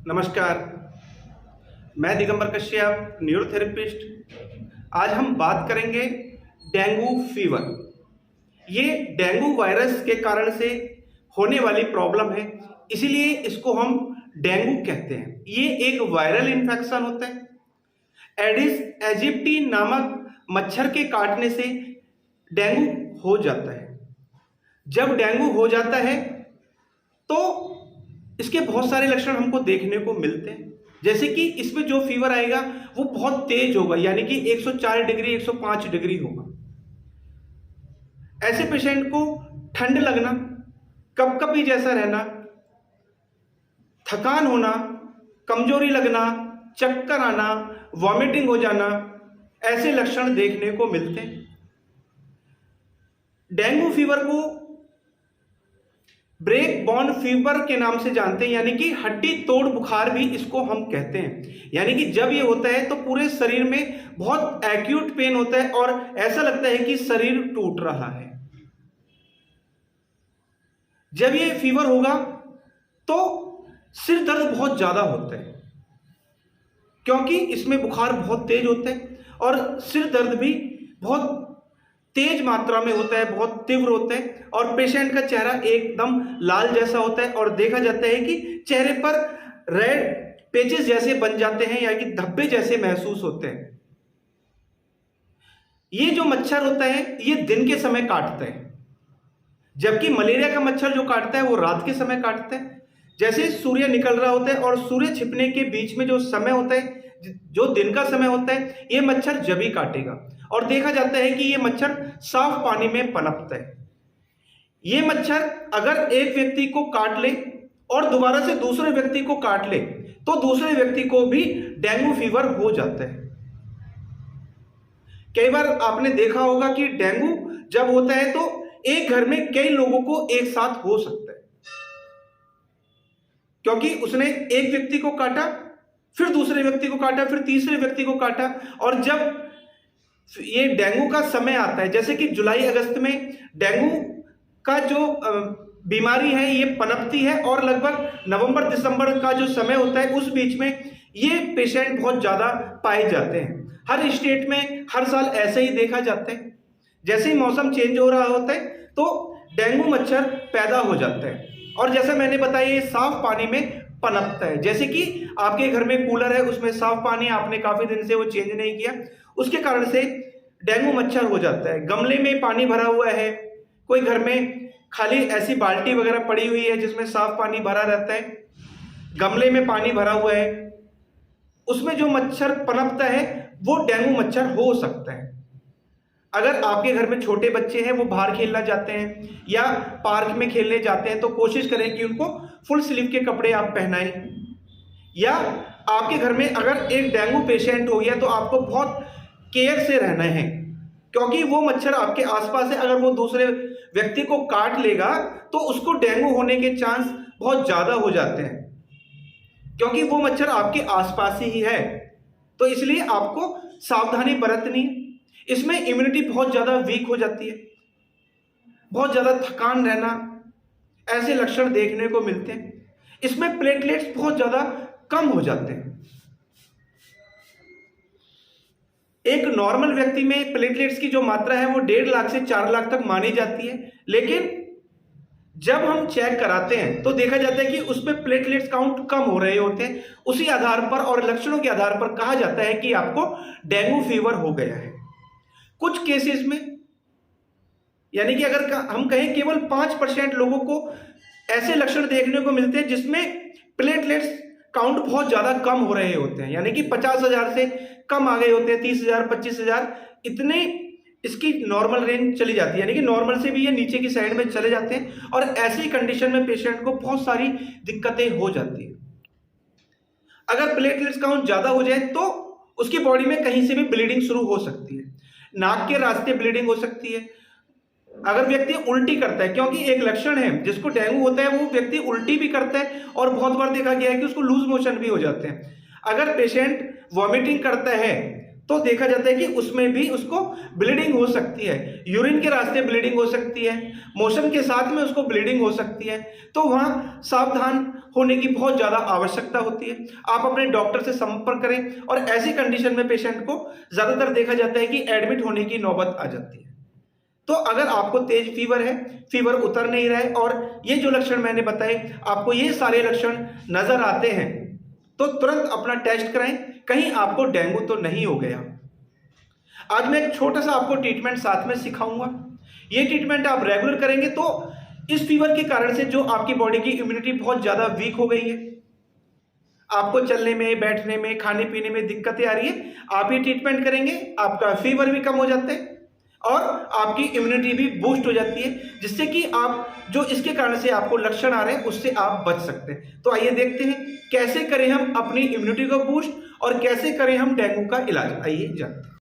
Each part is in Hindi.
नमस्कार। मैं दिगंबर कश्यप, न्यूरोथेरेपिस्ट। आज हम बात करेंगे डेंगू फीवर। ये डेंगू वायरस के कारण से होने वाली प्रॉब्लम है, इसीलिए इसको हम डेंगू कहते हैं। ये एक वायरल इन्फेक्शन होता है। एडिस एजिप्टी नामक मच्छर के काटने से डेंगू हो जाता है। जब डेंगू हो जाता है तो इसके बहुत सारे लक्षण हमको देखने को मिलते हैं, जैसे कि इसमें जो फीवर आएगा वो बहुत तेज होगा, यानी कि 104 डिग्री 105 डिग्री होगा। ऐसे पेशेंट को ठंड लगना, कपकपी जैसा रहना, थकान होना, कमजोरी लगना, चक्कर आना, वॉमिटिंग हो जाना, ऐसे लक्षण देखने को मिलते हैं। डेंगू फीवर को ब्रेक बॉन फीवर के नाम से जानते हैं, यानी कि हड्डी तोड़ बुखार भी इसको हम कहते हैं। यानी कि जब ये होता है तो पूरे शरीर में बहुत एक्यूट पेन होता है और ऐसा लगता है कि शरीर टूट रहा है। जब ये फीवर होगा तो सिर दर्द बहुत ज्यादा होता है, क्योंकि इसमें बुखार बहुत तेज होता है और सिर दर्द भी बहुत तेज मात्रा में होता है, बहुत तीव्र होता है और पेशेंट का चेहरा एकदम लाल जैसा होता है और देखा जाता है कि चेहरे पर रेड पेचेस जैसे बन जाते हैं, या कि धब्बे जैसे महसूस होते हैं। ये जो मच्छर होता है ये दिन के समय काटता है, जबकि मलेरिया का मच्छर जो काटता है वो रात के समय काटता है। जैसे सूर्य निकल रहा होता है और सूर्य छिपने के बीच में जो समय होता है, जो दिन का समय होता है, ये मच्छर जब ही काटेगा। और देखा जाता है कि ये मच्छर साफ पानी में पनपता है। ये मच्छर अगर एक व्यक्ति को काट ले और दोबारा से दूसरे व्यक्ति को काट ले तो दूसरे व्यक्ति को भी डेंगू फीवर हो जाता है। कई बार आपने देखा होगा कि डेंगू जब होता है तो एक घर में कई लोगों को एक साथ हो सकता है, क्योंकि उसने एक व्यक्ति को काटा, फिर दूसरे व्यक्ति को काटा, फिर तीसरे व्यक्ति को काटा। और जब ये डेंगू का समय आता है, जैसे कि जुलाई अगस्त में डेंगू का जो बीमारी है ये पनपती है और लगभग नवंबर दिसंबर का जो समय होता है उस बीच में ये पेशेंट बहुत ज्यादा पाए जाते हैं। हर स्टेट में हर साल ऐसे ही देखा जाता है। जैसे ही मौसम चेंज हो रहा होता है तो डेंगू मच्छर पैदा हो जाता है और जैसा मैंने बताया ये साफ पानी में पनपता है। जैसे कि आपके घर में कूलर है, उसमें साफ पानी आपने काफी दिन से वो चेंज नहीं किया, उसके कारण से डेंगू मच्छर हो जाता है। गमले में पानी भरा हुआ है, कोई घर में खाली ऐसी बाल्टी वगैरह पड़ी हुई है जिसमें साफ पानी भरा रहता है, गमले में पानी भरा हुआ है, उसमें जो मच्छर पनपता है वो डेंगू मच्छर हो सकता है। अगर आपके घर में छोटे बच्चे हैं, वो बाहर खेलना जाते हैं या पार्क में खेलने जाते हैं, तो कोशिश करें कि उनको फुल स्लीव के कपड़े आप पहनाएं। या आपके घर में अगर एक डेंगू पेशेंट हो गया तो आपको बहुत केयर से रहना है, क्योंकि वो मच्छर आपके आसपास है। अगर वो दूसरे व्यक्ति को काट लेगा तो उसको डेंगू होने के चांस बहुत ज्यादा हो जाते हैं, क्योंकि वो मच्छर आपके आसपास ही है। तो इसलिए आपको सावधानी बरतनी है। इसमें इम्यूनिटी बहुत ज्यादा वीक हो जाती है, बहुत ज्यादा थकान रहना, ऐसे लक्षण देखने को मिलते हैं। इसमें प्लेटलेट्स बहुत ज्यादा कम हो जाते हैं। एक नॉर्मल व्यक्ति में प्लेटलेट्स की जो मात्रा है वो 1.5 लाख से 4 लाख तक मानी जाती है, लेकिन जब हम चेक कराते हैं तो देखा जाता है कि उसमें प्लेटलेट्स काउंट कम हो रहे होते हैं। उसी आधार पर और लक्षणों के आधार पर कहा जाता है कि आपको डेंगू फीवर हो गया है। कुछ केसेस में, यानी कि अगर हम कहें केवल 5% लोगों को ऐसे लक्षण देखने को मिलते हैं जिसमें प्लेटलेट्स काउंट बहुत ज्यादा कम हो रहे होते हैं, यानी कि 50,000 से कम आ गए होते हैं, 30,000 25,000 इतने इसकी नॉर्मल रेंज चली जाती है, यानी कि नॉर्मल से भी ये नीचे की साइड में चले जाते हैं। और ऐसी कंडीशन में पेशेंट को बहुत सारी दिक्कतें हो जाती है। अगर प्लेटलेट्स काउंट ज्यादा हो जाए तो उसकी बॉडी में कहीं से भी ब्लीडिंग शुरू हो सकती है, नाक के रास्ते ब्लीडिंग हो सकती है। अगर व्यक्ति उल्टी करता है, क्योंकि एक लक्षण है जिसको डेंगू होता है, वो व्यक्ति उल्टी भी करता है और बहुत बार देखा गया है कि उसको लूज मोशन भी हो जाते हैं। अगर पेशेंट वॉमिटिंग करता है तो देखा जाता है कि उसमें भी उसको ब्लीडिंग हो सकती है, यूरिन के रास्ते ब्लीडिंग हो सकती है, मोशन के साथ में उसको ब्लीडिंग हो सकती है। तो वहाँ सावधान होने की बहुत ज़्यादा आवश्यकता होती है। आप अपने डॉक्टर से संपर्क करें, और ऐसी कंडीशन में पेशेंट को ज़्यादातर देखा जाता है कि एडमिट होने की नौबत आ जाती है। तो अगर आपको तेज फीवर है, फीवर उतर नहीं रहा है, और ये जो लक्षण मैंने बताए आपको ये सारे लक्षण नजर आते हैं, तो तुरंत अपना टेस्ट कराएं, कहीं आपको डेंगू तो नहीं हो गया। आज मैं एक छोटा सा आपको ट्रीटमेंट साथ में सिखाऊंगा। ये ट्रीटमेंट आप रेगुलर करेंगे तो इस फीवर के कारण से जो आपकी बॉडी की इम्यूनिटी बहुत ज्यादा वीक हो गई है, आपको चलने में, बैठने में, खाने पीने में दिक्कतें आ रही है, आप ये ट्रीटमेंट करेंगे, आपका फीवर भी कम हो जाता है और आपकी इम्यूनिटी भी बूस्ट हो जाती है, जिससे कि आप जो इसके कारण से आपको लक्षण आ रहे हैं उससे आप बच सकते हैं। तो आइए देखते हैं कैसे करें हम अपनी इम्यूनिटी को बूस्ट और कैसे करें हम डेंगू का इलाज। आइए जानते हैं।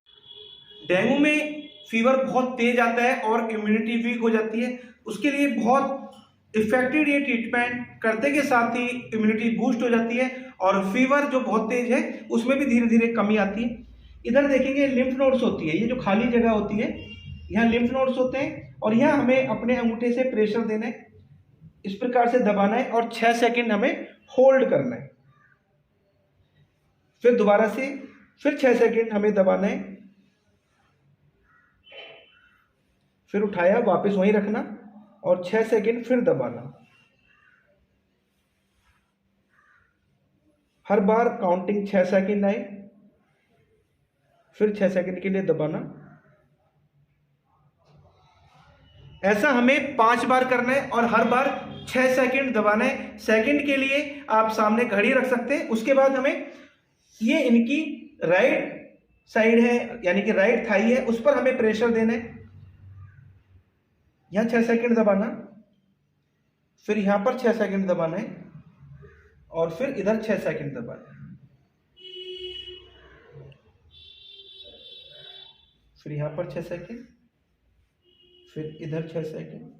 डेंगू में फीवर बहुत तेज आता है और इम्यूनिटी वीक हो जाती है, उसके लिए बहुत इफेक्टिव ये ट्रीटमेंट करते के साथ ही इम्यूनिटी बूस्ट हो जाती है और फीवर जो बहुत तेज है उसमें भी धीरे धीरे कमी आती है। इधर देखेंगे लिम्फ नोड्स होती है, ये जो खाली जगह होती है यहाँ लिम्फ नोड्स होते हैं, और यहाँ हमें अपने अंगूठे से प्रेशर देना है, इस प्रकार से दबाना है और 6 सेकंड हमें होल्ड करना है। फिर दोबारा से फिर 6 सेकंड हमें दबाना है, फिर उठाया वापस वहीं रखना और 6 सेकंड फिर दबाना। हर बार काउंटिंग 6 सेकंड आए, फिर 6 सेकंड के लिए दबाना। ऐसा हमें 5 बार करना है और हर बार 6 सेकंड दबाना है। सेकंड के लिए आप सामने घड़ी रख सकते हैं। उसके बाद हमें ये इनकी राइट साइड है यानी कि राइट थाई है, उस पर हमें प्रेशर देना है। यहां 6 सेकंड दबाना, फिर यहां पर 6 सेकंड दबाना है और फिर इधर 6 सेकंड दबाना है, फिर यहां पर 6 सेकंड, फिर इधर 6 सेकंड,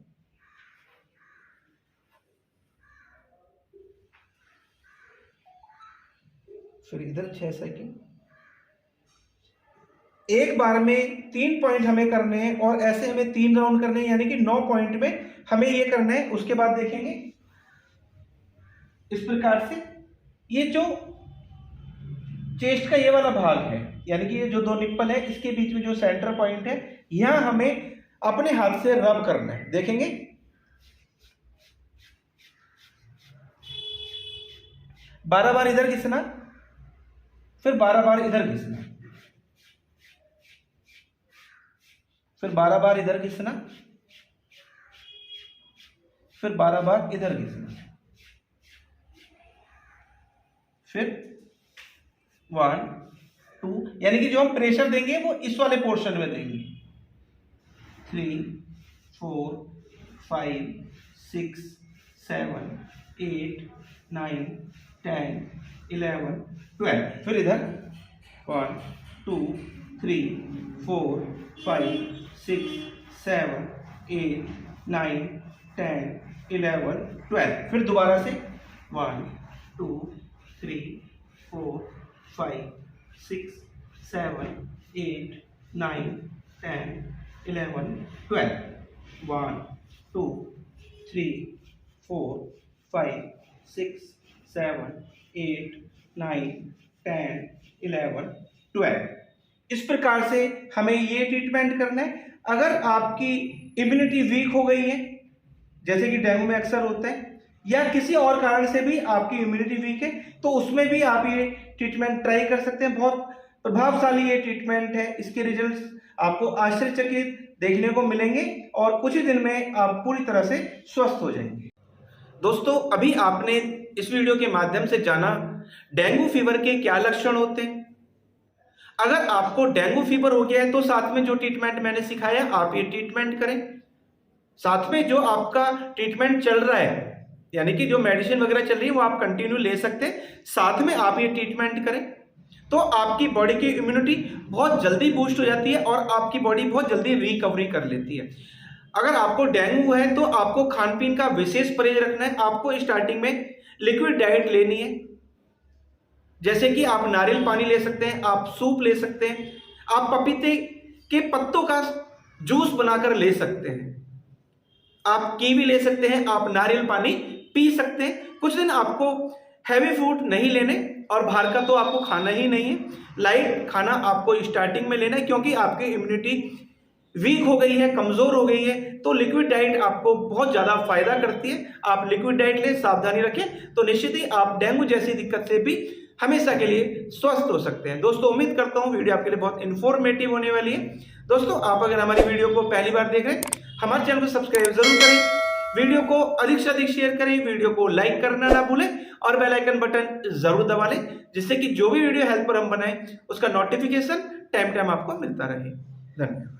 फिर इधर 6 सेकंड। एक बार में 3 पॉइंट हमें करने हैं और ऐसे हमें 3 राउंड करने हैं, यानी कि 9 पॉइंट में हमें ये करना है। उसके बाद देखेंगे इस प्रकार से ये जो चेस्ट का ये वाला भाग है, यानी कि ये जो 2 निप्पल है इसके बीच में जो सेंटर पॉइंट है, यहां हमें अपने हाथ से रब करना है। देखेंगे 12 बार इधर घिसना, फिर 12 बार इधर घिसना, फिर 12 बार इधर घिसना, फिर 12 बार इधर घिसना, फिर 1 2, यानी कि जो हम प्रेशर देंगे वो इस वाले पोर्शन में देंगे। 3 4 5 6 7 8 9 10 11 12, फिर इधर 1 2 3 4 5 6 7 8 9 10 11 12, फिर दोबारा से 1 2 3 4 5 6 7 8 9 10 11 12, 1 2 3 4 5 6 7 8 9 10 11 12। इस प्रकार से हमें ये ट्रीटमेंट करना है। अगर आपकी इम्यूनिटी वीक हो गई है, जैसे कि डेंगू में अक्सर होता है, या किसी और कारण से भी आपकी इम्यूनिटी वीक है, तो उसमें भी आप ये ट्रीटमेंट ट्राई कर सकते हैं। बहुत प्रभावशाली ये ट्रीटमेंट है, इसके रिजल्ट्स आपको आश्चर्यचकित देखने को मिलेंगे और कुछ ही दिन में आप पूरी तरह से स्वस्थ हो जाएंगे। दोस्तों, अभी आपने इस वीडियो के माध्यम से जाना डेंगू फीवर के क्या लक्षण होते हैं। अगर आपको डेंगू फीवर हो गया है तो साथ में जो ट्रीटमेंट मैंने सिखाया आप ये ट्रीटमेंट करें। साथ में जो आपका ट्रीटमेंट चल रहा है, यानी कि जो मेडिसिन वगैरह चल रही है वो आप कंटिन्यू ले सकते हैं, साथ में आप ये ट्रीटमेंट करें तो आपकी बॉडी की इम्यूनिटी बहुत जल्दी बूस्ट हो जाती है और आपकी बॉडी बहुत जल्दी रिकवरी कर लेती है। अगर आपको डेंगू है तो आपको खान पीन का विशेष परहेज रखना है। आपको स्टार्टिंग में लिक्विड डाइट लेनी है, जैसे कि आप नारियल पानी ले सकते हैं, आप सूप ले सकते हैं, आप पपीते के पत्तों का जूस बनाकर ले सकते हैं, आप कीवी ले सकते हैं, आप नारियल पानी पी सकते हैं। कुछ दिन आपको हैवी फूड नहीं लेने और बाहर का तो आपको खाना ही नहीं है, लाइट खाना आपको स्टार्टिंग में लेना है, क्योंकि आपकी इम्यूनिटी वीक हो गई है, कमजोर हो गई है, तो लिक्विड डाइट आपको बहुत ज्यादा फायदा करती है। आप लिक्विड डाइट लें, सावधानी रखें, तो निश्चित ही आप डेंगू जैसी दिक्कत से भी हमेशा के लिए स्वस्थ हो सकते हैं। दोस्तों उम्मीद करता हूं वीडियो आपके लिए बहुत इंफॉर्मेटिव होने वाली है। दोस्तों आप अगर हमारी वीडियो को पहली बार देख रहे हैं, हमारे चैनल को सब्सक्राइब जरूर करें, वीडियो को अधिक से अधिक शेयर करें, वीडियो को लाइक करना ना भूलें और बेल आइकन बटन जरूर दबा लें, जिससे कि जो भी वीडियो हेल्प पर हम बनाएं उसका नोटिफिकेशन टाइम टाइम आपको मिलता रहे। धन्यवाद।